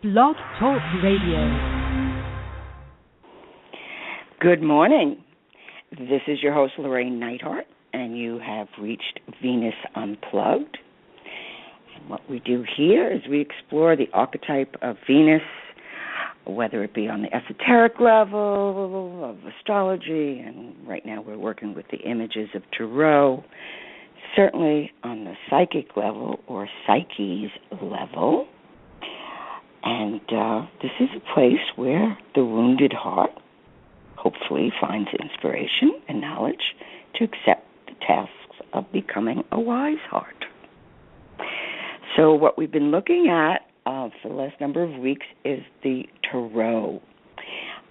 Blog Talk Radio. Good morning. This is your host, Llorraine Neithardt, and you have reached Venus Unplugged. And what we do here is we explore the archetype of Venus, whether it be on the esoteric level of astrology, and right now we're working with the images of tarot, certainly on the psychic level or psyche's level. And this is a place where the wounded heart hopefully finds inspiration and knowledge to accept the tasks of becoming a wise heart. So what we've been looking at for the last number of weeks is the tarot.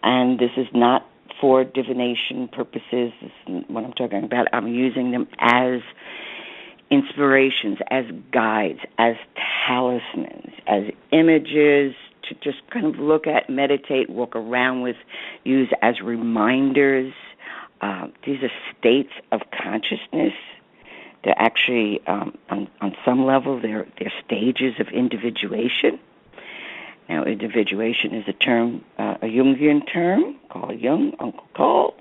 And this is not for divination purposes. This is what I'm talking about. I'm using them as inspirations, as guides, as talismans, as images to just kind of look at, meditate, walk around with, use as reminders. These are states of consciousness. They're actually, on some level, they're stages of individuation. Now, individuation is a term, a Jungian term, Carl Jung, Uncle Carl.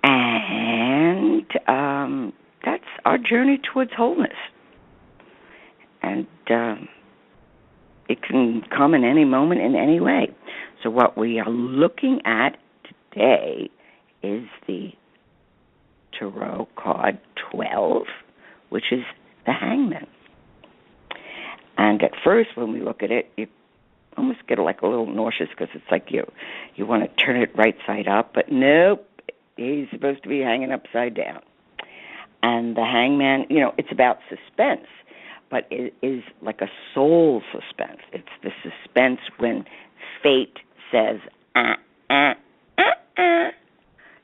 And that's our journey towards wholeness. And it can come in any moment, in any way. So what we are looking at today is the Tarot card 12, which is the Hangman. And at first, when we look at it, you almost get like a little nauseous because it's like you want to turn it right side up, but nope, he's supposed to be hanging upside down. And the Hangman, it's about suspense, but it is like a soul suspense. It's the suspense when fate says,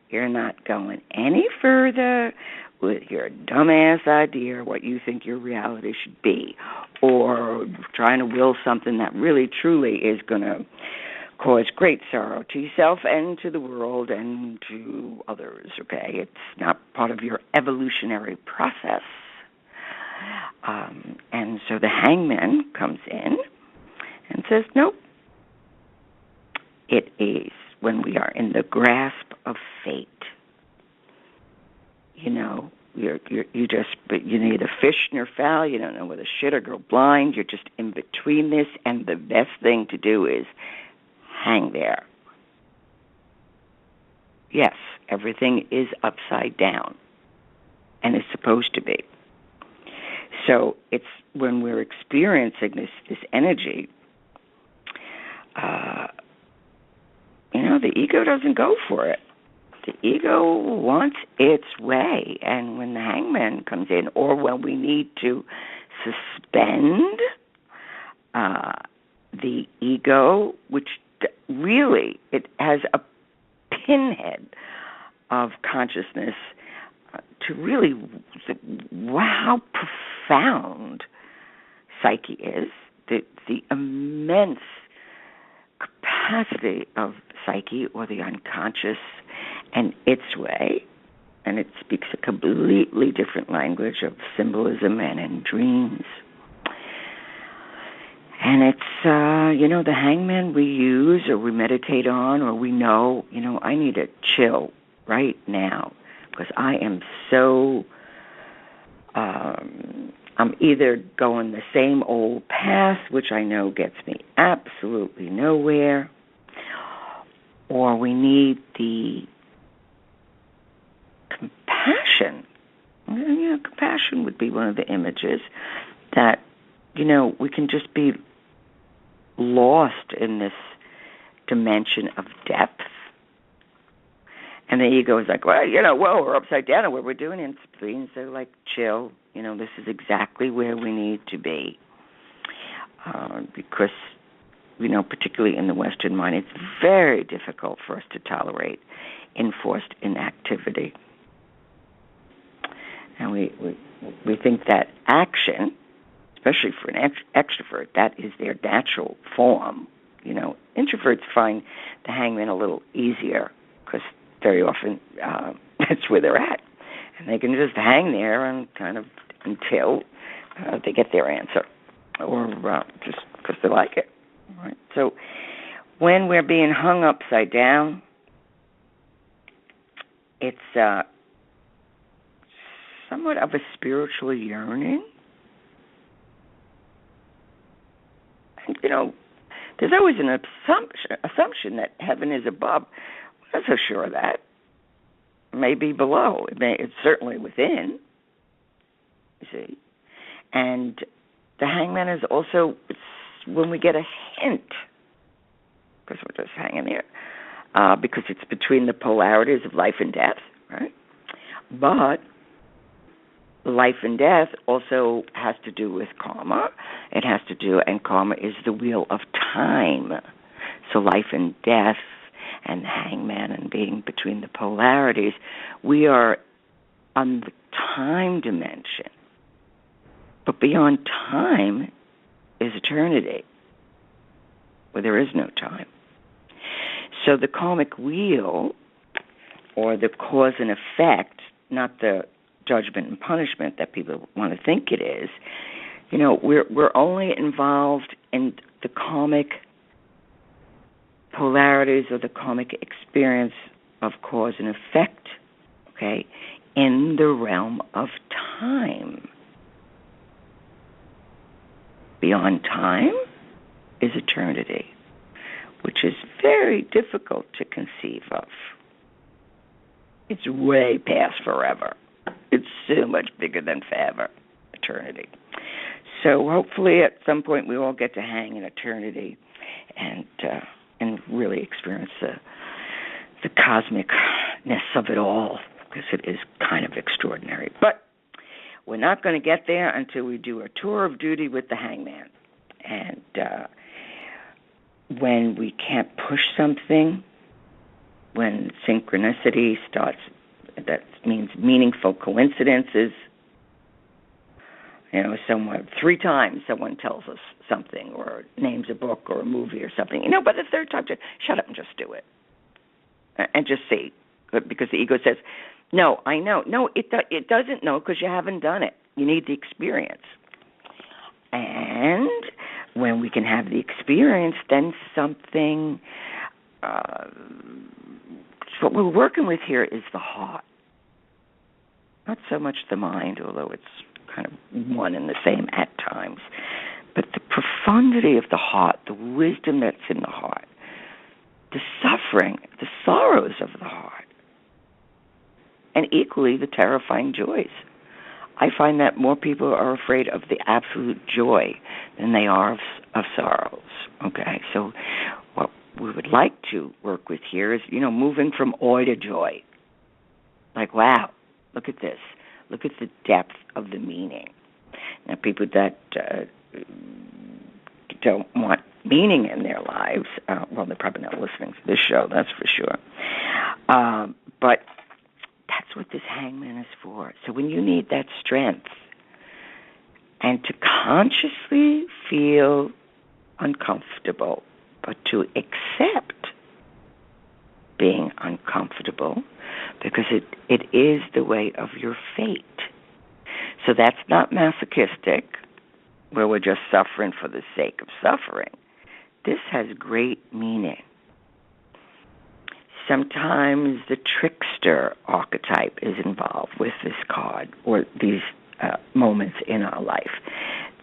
you're not going any further with your dumbass idea of what you think your reality should be, or trying to will something that really, truly is going to cause great sorrow to yourself and to the world and to others, okay? It's not part of your evolutionary process. And so the Hangman comes in and says, nope. It is when we are in the grasp of fate. You're neither fish nor fowl. You don't know whether shit or go blind. You're just in between this, and the best thing to do is hang there. Yes, everything is upside down, and is supposed to be. So it's when we're experiencing this energy, the ego doesn't go for it. The ego wants its way, and when the Hangman comes in, or when we need to suspend the ego, which really, it has a pinhead of consciousness to really, wow, how profound psyche is, the immense capacity of psyche or the unconscious and its way, and it speaks a completely different language of symbolism and in dreams. And it's, the Hangman we use or we meditate on, or we know, I need to chill right now because I am so, I'm either going the same old path, which I know gets me absolutely nowhere, or we need the compassion. Compassion would be one of the images that, we can just be lost in this dimension of depth. And the ego is like, well, we're upside down and what we're doing. And spleens are like, chill. This is exactly where we need to be. Because, particularly in the Western mind, it's very difficult for us to tolerate enforced inactivity. And we think that action, especially for an extrovert, that is their natural form. Introverts find the Hangman a little easier because very often that's where they're at. And they can just hang there and kind of until they get their answer or just because they like it. All right. So when we're being hung upside down, it's somewhat of a spiritual yearning. And, there's always an assumption that heaven is above. I'm not so sure of that. It may be below. It's certainly within, you see. And the hangman is also, when we get a hint, because we're just hanging there, because it's between the polarities of life and death, right? But life and death also has to do with karma. It has to do, and karma is the wheel of time. So life and death and the hangman and being between the polarities, we are on the time dimension. But beyond time is eternity, where there is no time. So the karmic wheel, or the cause and effect, not the judgment and punishment that people want to think it is, we're only involved in the karmic polarities or the karmic experience of cause and effect, okay, in the realm of time. Beyond time is eternity, which is very difficult to conceive of. It's way past forever. It's so much bigger than forever, eternity. So hopefully at some point we all get to hang in eternity and really experience the cosmicness of it all, because it is kind of extraordinary. But we're not going to get there until we do a tour of duty with the hangman. And when we can't push something, when synchronicity starts, that means meaningful coincidences. Someone 3 times someone tells us something or names a book or a movie or something. By the 3rd time, just shut up and just do it. And just see. Because the ego says, no, I know. No, it doesn't know because you haven't done it. You need the experience. And when we can have the experience, then something, what we're working with here is the heart. Not so much the mind, although it's kind of one and the same at times. But the profundity of the heart, the wisdom that's in the heart, the suffering, the sorrows of the heart, and equally the terrifying joys. I find that more people are afraid of the absolute joy than they are of sorrows. Okay, so what we would like to work with here is, moving from awe to joy. Like, wow, look at this. Look at the depth of the meaning. Now, people that don't want meaning in their lives, well, they're probably not listening to this show, that's for sure. But that's what this hangman is for. So when you need that strength and to consciously feel uncomfortable, but to accept being uncomfortable, because it is the way of your fate. So that's not masochistic, where we're just suffering for the sake of suffering. This has great meaning. Sometimes the trickster archetype is involved with this card or these moments in our life.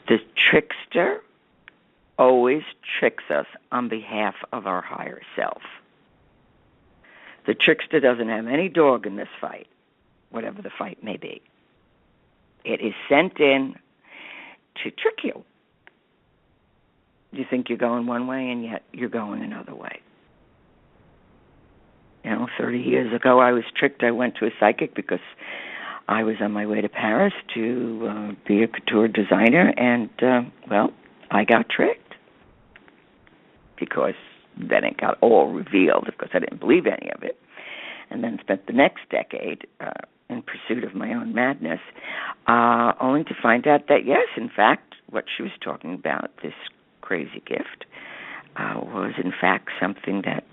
The trickster always tricks us on behalf of our higher self. The trickster doesn't have any dog in this fight, whatever the fight may be. It is sent in to trick you. You think you're going one way, and yet you're going another way. 30 years ago, I was tricked. I went to a psychic because I was on my way to Paris to be a couture designer, and, I got tricked because then it got all revealed, because I didn't believe any of it, and then spent the next decade in pursuit of my own madness, only to find out that, yes, in fact, what she was talking about, this crazy gift, was in fact something that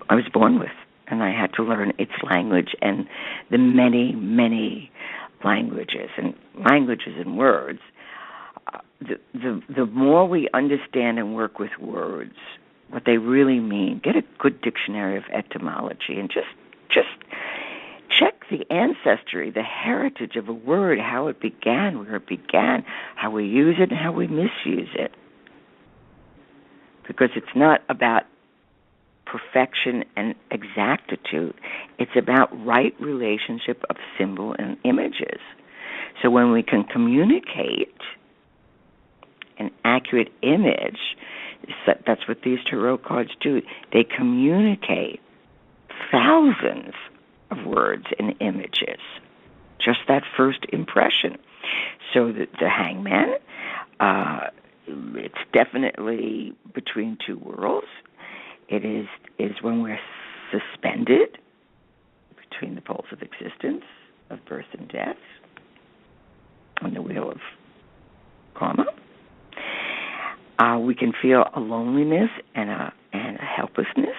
I was born with, and I had to learn its language and the many, many languages and words the more we understand and work with words, what they really mean, get a good dictionary of etymology, and just check the ancestry, the heritage of a word, how it began, where it began, how we use it, and how we misuse it. Because it's not about perfection and exactitude. It's about right relationship of symbol and images. So when we can communicate an accurate image, that's what these tarot cards do. They communicate thousands of words and images, just that first impression. So the Hangman, it's definitely between two worlds. It is when we're suspended between the poles of existence, of birth and death, on the wheel of karma. We can feel a loneliness and a helplessness,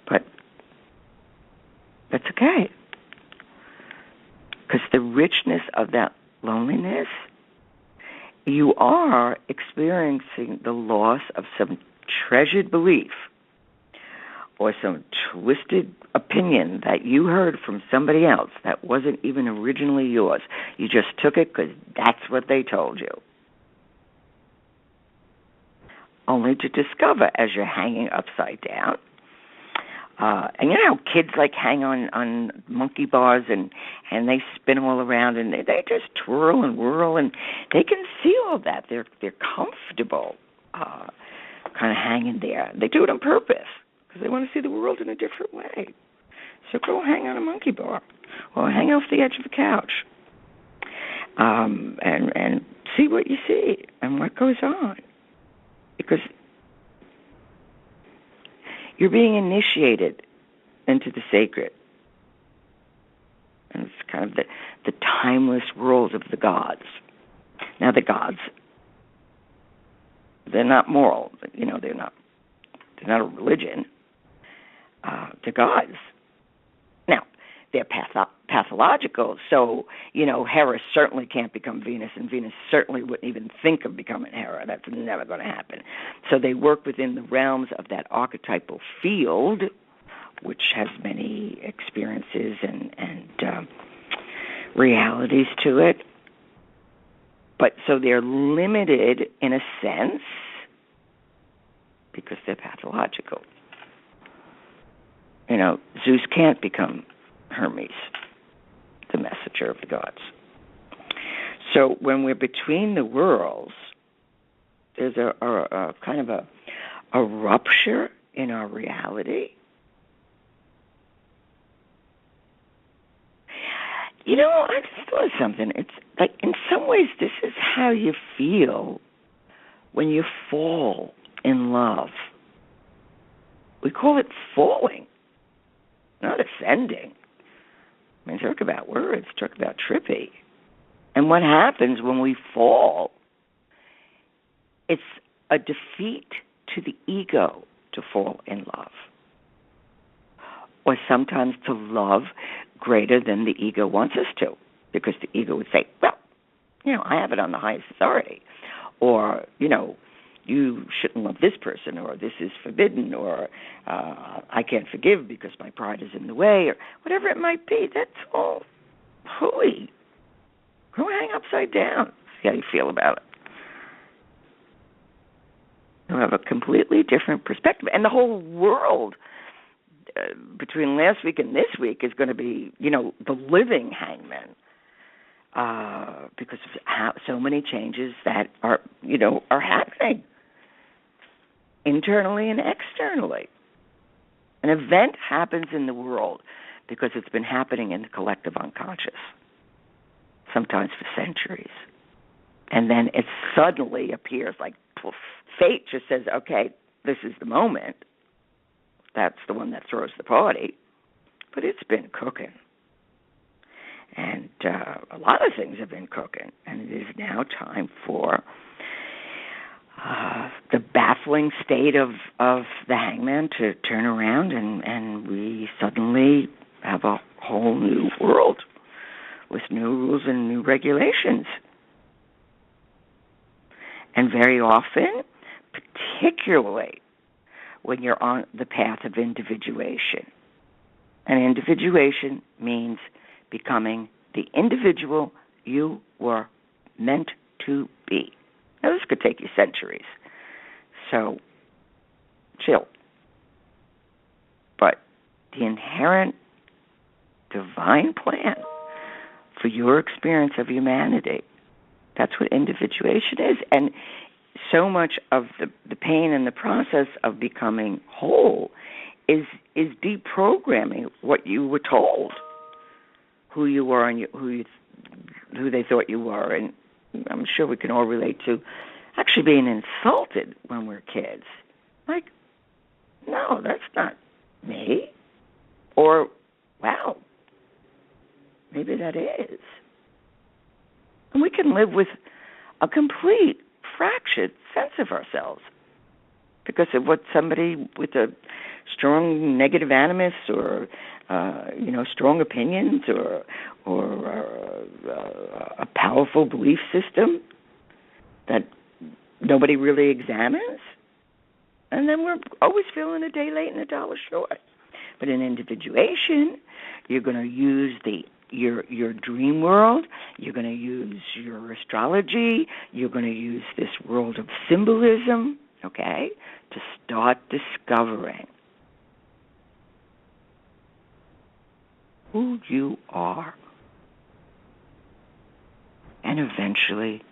but that's okay, because the richness of that loneliness, you are experiencing the loss of some treasured belief or some twisted opinion that you heard from somebody else that wasn't even originally yours. You just took it because that's what they told you. Only to discover as you're hanging upside down. And you know how kids like hang on monkey bars and they spin all around and they just twirl and whirl and they can see all that. They're comfortable kind of hanging there. They do it on purpose because they want to see the world in a different way. So go hang on a monkey bar or hang off the edge of a couch and see what you see and what goes on. Because you're being initiated into the sacred. And it's kind of the timeless world of the gods. Now the gods, they're not moral. You know, they're not a religion. They're gods. Now, they're pathological, so, you know, Hera certainly can't become Venus, and Venus certainly wouldn't even think of becoming Hera. That's never going to happen. So they work within the realms of that archetypal field, which has many experiences and realities to it. But so they're limited in a sense because they're pathological. You know, Zeus can't become Hermes, the messenger of the gods. So when we're between the worlds, there's a kind of a rupture in our reality. You know, I just thought of something. It's like, in some ways, this is how you feel when you fall in love. We call it falling, not ascending. I mean, talk about words, talk about trippy. And what happens when we fall, it's a defeat to the ego to fall in love. Or sometimes to love greater than the ego wants us to. Because the ego would say, well, you know, I have it on the highest authority. Or, you know, you shouldn't love this person, or this is forbidden, or I can't forgive because my pride is in the way, or whatever it might be. That's all hooey. Go hang upside down. See how you feel about it. You'll have a completely different perspective. And the whole world between last week and this week is going to be, you know, the living hangman. Because of how so many changes that are, you know, are happening internally and externally. An event happens in the world because it's been happening in the collective unconscious, sometimes for centuries. And then it suddenly appears like poof, fate just says, okay, this is the moment. That's the one that throws the party. But it's been cooking. And a lot of things have been cooking. And it is now time for the baffling state of the hangman to turn around, and we suddenly have a whole new world with new rules and new regulations. And very often, particularly when you're on the path of individuation. And individuation means becoming the individual you were meant to be. Now, this could take you centuries, so chill. But the inherent divine plan for your experience of humanity, that's what individuation is. And so much of the pain and the process of becoming whole is deprogramming what you were told, who you were and who they thought you were. And I'm sure we can all relate to actually being insulted when we're kids. Like, no, that's not me. Or, wow, maybe that is. And we can live with a complete fractured sense of ourselves because of what somebody with a strong negative animus or strong opinions or a powerful belief system that nobody really examines, and then we're always feeling a day late and a dollar short. But in individuation, you're going to use your dream world, you're going to use your astrology, you're going to use this world of symbolism, okay, to start discovering who you are and eventually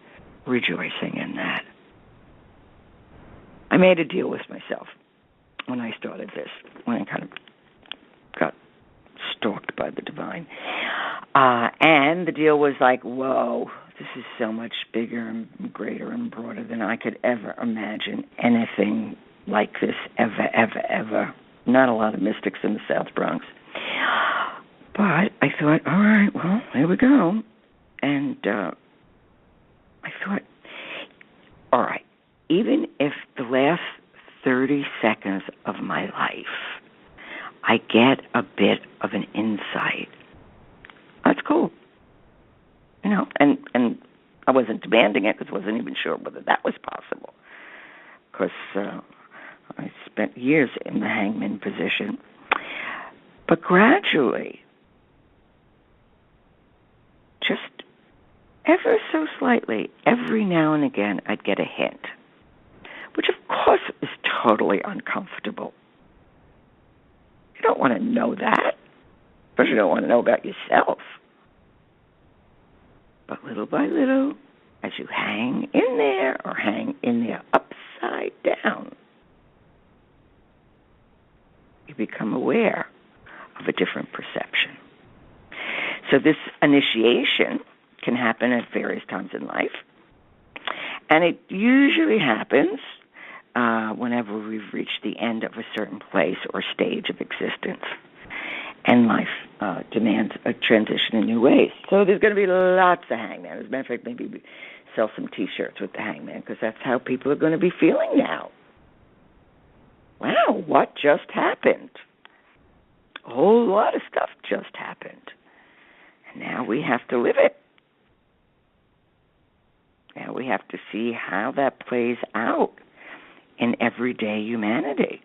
rejoicing in that. I made a deal with myself when I started this, when I kind of got stalked by the divine. And the deal was like, whoa, this is so much bigger and greater and broader than I could ever imagine anything like this ever, ever, ever. Not a lot of mystics in the South Bronx. But I thought, all right, well, here we go. And I thought, all right, even if the last 30 seconds of my life I get a bit of an insight, that's cool. And I wasn't demanding it because I wasn't even sure whether that was possible. Because I spent years in the hangman position. But gradually, just ever so slightly, every now and again, I'd get a hint, which of course is totally uncomfortable. You don't want to know that, because you don't want to know about yourself. But little by little, as you hang in there or hang in there upside down, you become aware of a different perception. So this initiation can happen at various times in life, and it usually happens whenever we've reached the end of a certain place or stage of existence, and life demands a transition in new ways. So there's going to be lots of hangman. As a matter of fact, maybe we sell some T-shirts with the hangman, because that's how people are going to be feeling now. Wow, what just happened? A whole lot of stuff just happened. And now we have to live it. Now we have to see how that plays out in everyday humanity,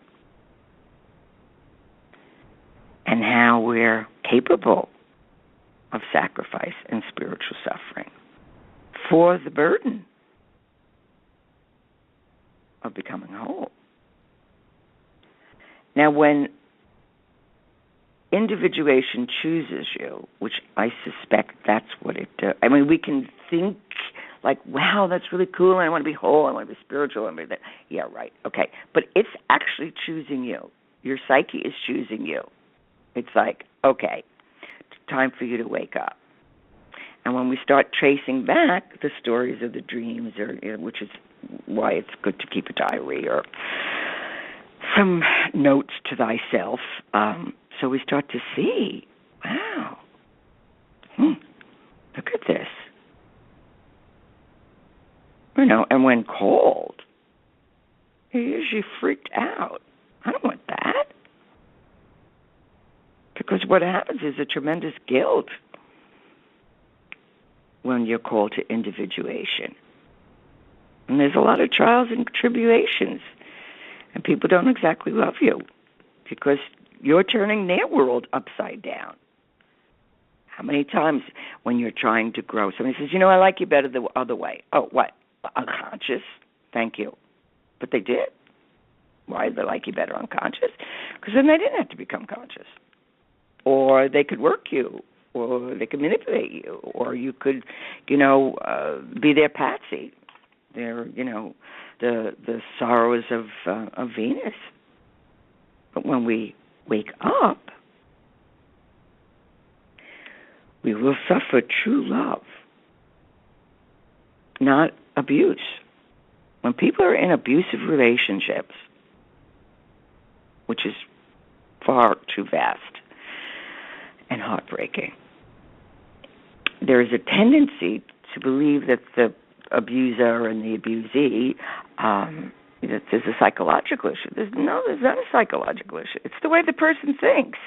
and how we're capable of sacrifice and spiritual suffering for the burden of becoming whole. Now, when individuation chooses you, which I suspect that's what it does. I mean, we can think like, wow, that's really cool, and I want to be whole, I want to be spiritual, and that. Yeah, right, okay. But it's actually choosing you. Your psyche is choosing you. It's like, okay, it's time for you to wake up. And when we start tracing back the stories of the dreams, which is why it's good to keep a diary or some notes to thyself, so we start to see, wow, look at this. And when called, you're usually freaked out. I don't want that. Because what happens is a tremendous guilt when you're called to individuation. And there's a lot of trials and tribulations, and people don't exactly love you because you're turning their world upside down. How many times when you're trying to grow, somebody says, I like you better the other way. Oh, what? Unconscious? Thank you. But they did. Why did they like you better unconscious? Because then they didn't have to become conscious. Or they could work you, or they could manipulate you, or you could, be their patsy. They're, the sorrows of Venus. But when we wake up, we will suffer true love, not abuse. When people are in abusive relationships, which is far too vast and heartbreaking, there is a tendency to believe that the abuser and the abusee, that there's a psychological issue. There's not a psychological issue. It's the way the person thinks.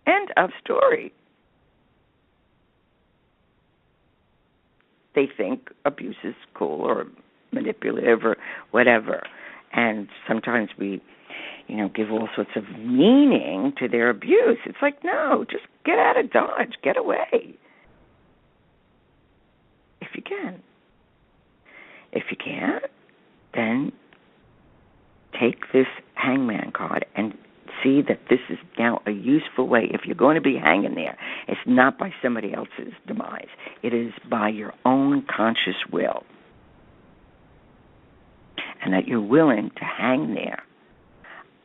End of story. They think abuse is cool or manipulative or whatever. And sometimes we, give all sorts of meaning to their abuse. It's like, no, just get out of Dodge. Get away. If you can. If you can't, then take this hangman card and see that this is now a useful way. If you're going to be hanging there, it's not by somebody else's demise. It is by your own conscious will. And that you're willing to hang there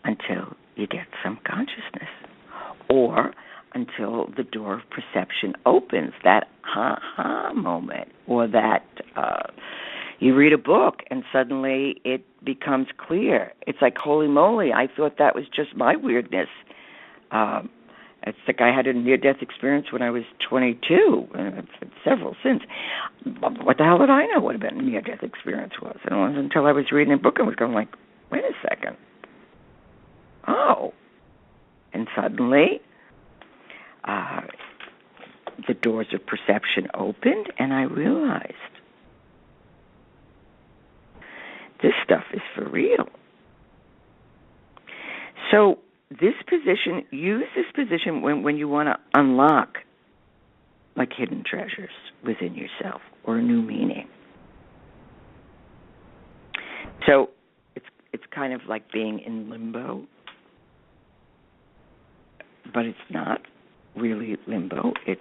until you get some consciousness, or until the door of perception opens, that ha-ha moment, or that you read a book and suddenly it becomes clear. It's like, holy moly, I thought that was just my weirdness. It's like I had a near-death experience when I was 22, and I've had several since. What the hell did I know what a near-death experience was? And it wasn't until I was reading a book and was going like, wait a second. Oh. And suddenly, the doors of perception opened, and I realized this stuff is for real. So use this position when you want to unlock like hidden treasures within yourself or a new meaning. So it's kind of like being in limbo, but it's not really limbo. It's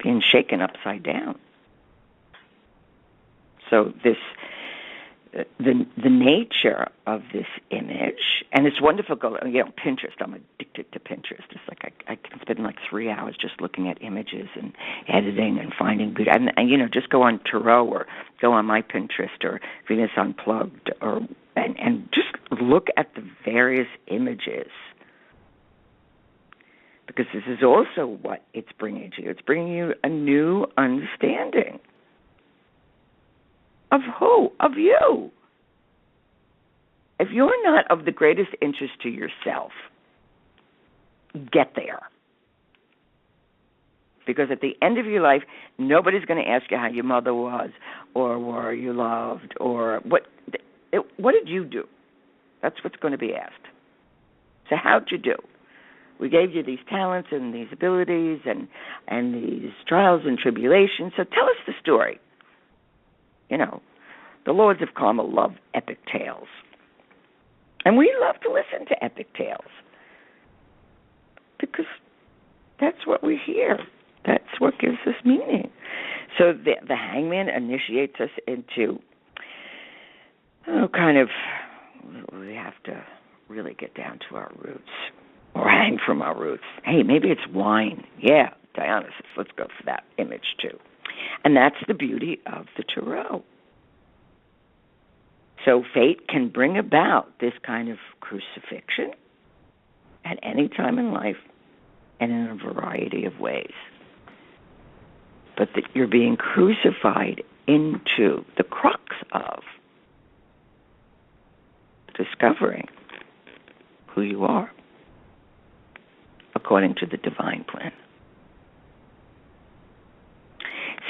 being shaken upside down. So the nature of this image, and it's wonderful. Pinterest. I'm addicted to Pinterest. It's like I can spend like 3 hours just looking at images and editing and finding beauty. And just go on Tarot or go on my Pinterest or Venus Unplugged and just look at the various images, because this is also what it's bringing to you. It's bringing you a new understanding. Of who? Of you. If you're not of the greatest interest to yourself, get there. Because at the end of your life, nobody's going to ask you how your mother was, or were you loved, or what did you do? That's what's going to be asked. So how'd you do? We gave you these talents and these abilities and these trials and tribulations. So tell us the story. The Lords of Karma love epic tales. And we love to listen to epic tales. Because that's what we hear. That's what gives us meaning. So the hangman initiates us into, we have to really get down to our roots. Or hang from our roots. Hey, maybe it's wine. Yeah, Dionysus. Let's go for that image too. And that's the beauty of the Tarot. So fate can bring about this kind of crucifixion at any time in life and in a variety of ways. But that you're being crucified into the crux of discovering who you are according to the divine plan.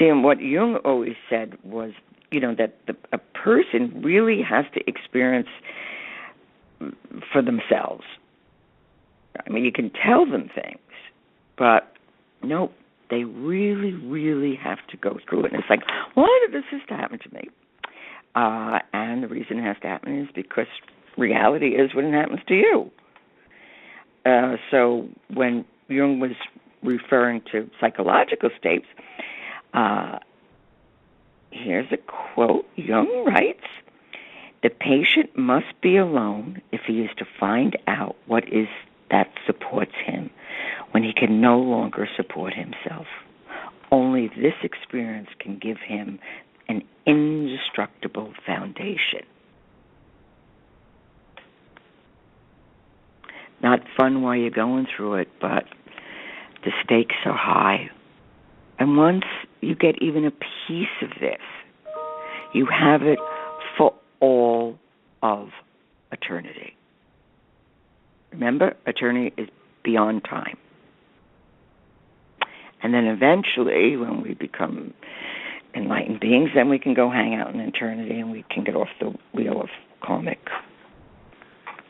See, and what Jung always said was, that a person really has to experience for themselves. I mean, you can tell them things, but no, they really, really have to go through it. And it's like, why did this have to happen to me? And the reason it has to happen is because reality is when it happens to you. So when Jung was referring to psychological states, here's a quote. Jung writes, "The patient must be alone if he is to find out what is that supports him when he can no longer support himself. Only this experience can give him an indestructible foundation." Not fun while you're going through it, but the stakes are high. And once you get even a piece of this, you have it for all of eternity. Remember, eternity is beyond time. And then eventually, when we become enlightened beings, then we can go hang out in eternity and we can get off the wheel of karmic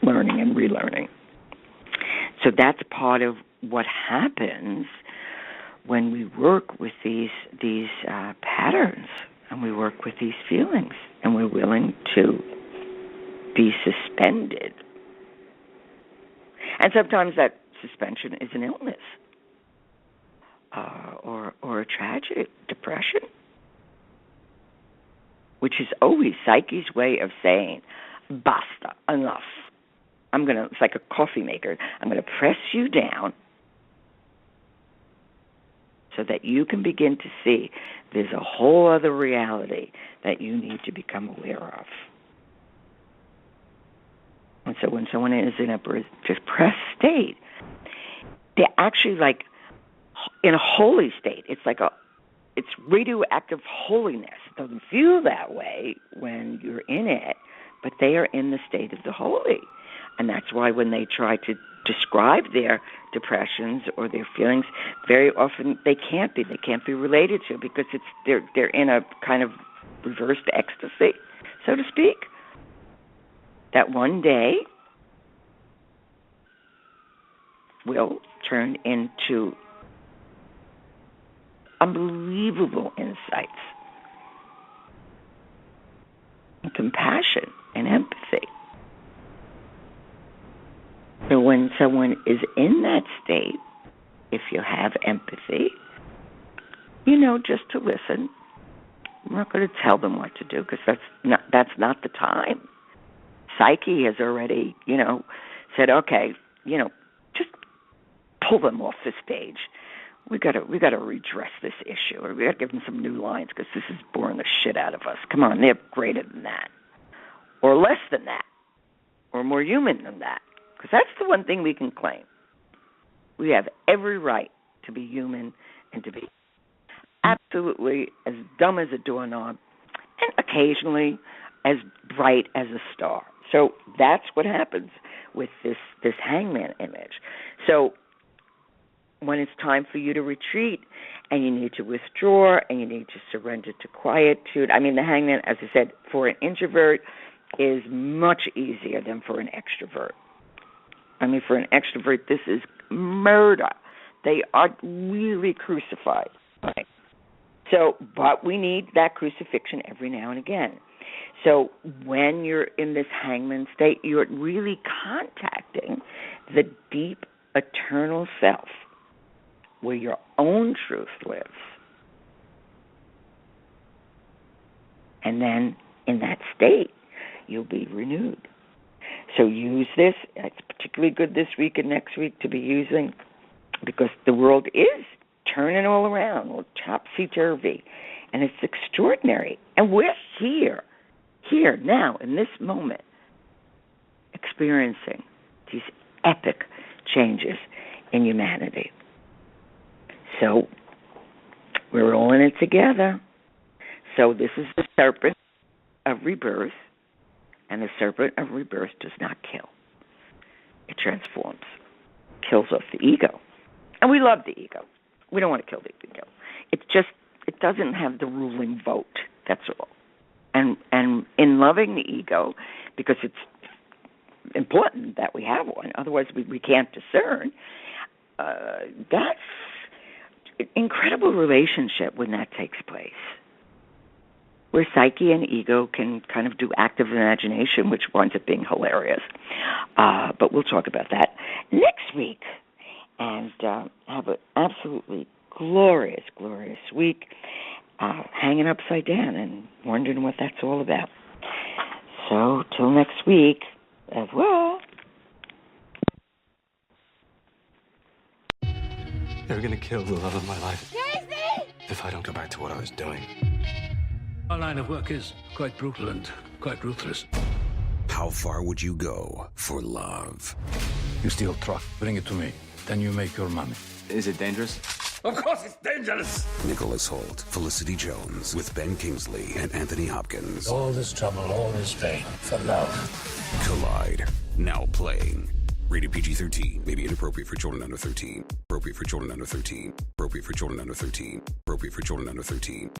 learning and relearning. So that's part of what happens when we work with these patterns and we work with these feelings and we're willing to be suspended. And sometimes that suspension is an illness or a tragedy, depression, which is always psyche's way of saying, basta, enough. It's like a coffee maker. I'm going to press you down so that you can begin to see there's a whole other reality that you need to become aware of. And so when someone is in a depressed state, they're actually like in a holy state. It's like it's radioactive holiness. It doesn't feel that way when you're in it, but they are in the state of the holy. And that's why when they try to describe their depressions or their feelings, very often they can't be related to, because they're in a kind of reversed ecstasy, so to speak, that one day will turn into unbelievable insights, and compassion and empathy. So when someone is in that state, if you have empathy, just to listen. I'm not going to tell them what to do, because that's not the time. Psyche has already, said, okay, just pull them off the stage. We got to redress this issue, or we got to give them some new lines, because this is boring the shit out of us. Come on, they're greater than that, or less than that, or more human than that. Because that's the one thing we can claim. We have every right to be human and to be absolutely as dumb as a doorknob and occasionally as bright as a star. So that's what happens with this hangman image. So when it's time for you to retreat and you need to withdraw and you need to surrender to quietude, the hangman, as I said, for an introvert is much easier than for an extrovert. For an extrovert, this is murder. They are really crucified. Right? So, but we need that crucifixion every now and again. So when you're in this hangman state, you're really contacting the deep, eternal self, where your own truth lives. And then in that state, you'll be renewed. So use this. It's particularly good this week and next week to be using, because the world is turning all around, all topsy-turvy, and it's extraordinary. And we're here now, in this moment, experiencing these epic changes in humanity. So we're all in it together. So this is the serpent of rebirth. And the serpent of rebirth does not kill. It transforms, kills off the ego. And we love the ego. We don't want to kill the ego. It's just it doesn't have the ruling vote. That's all. And in loving the ego, because it's important that we have one, otherwise we can't discern. That's an incredible relationship when that takes place, where psyche and ego can kind of do active imagination, which winds up being hilarious. But we'll talk about that next week, and have an absolutely glorious, glorious week, hanging upside down and wondering what that's all about. So, till next week, as well. They're gonna kill the love of my life. Casey! If I don't go back to what I was doing. Our line of work is quite brutal and quite ruthless. How far would you go for love? You steal truck, bring it to me. Then you make your money. Is it dangerous? Of course it's dangerous! Nicholas Hoult, Felicity Jones, with Ben Kingsley and Anthony Hopkins. All this trouble, all this pain, for love. Collide, now playing. Rated PG-13, may be inappropriate for children under 13. Appropriate for children under 13. Appropriate for children under 13. Appropriate for children under 13.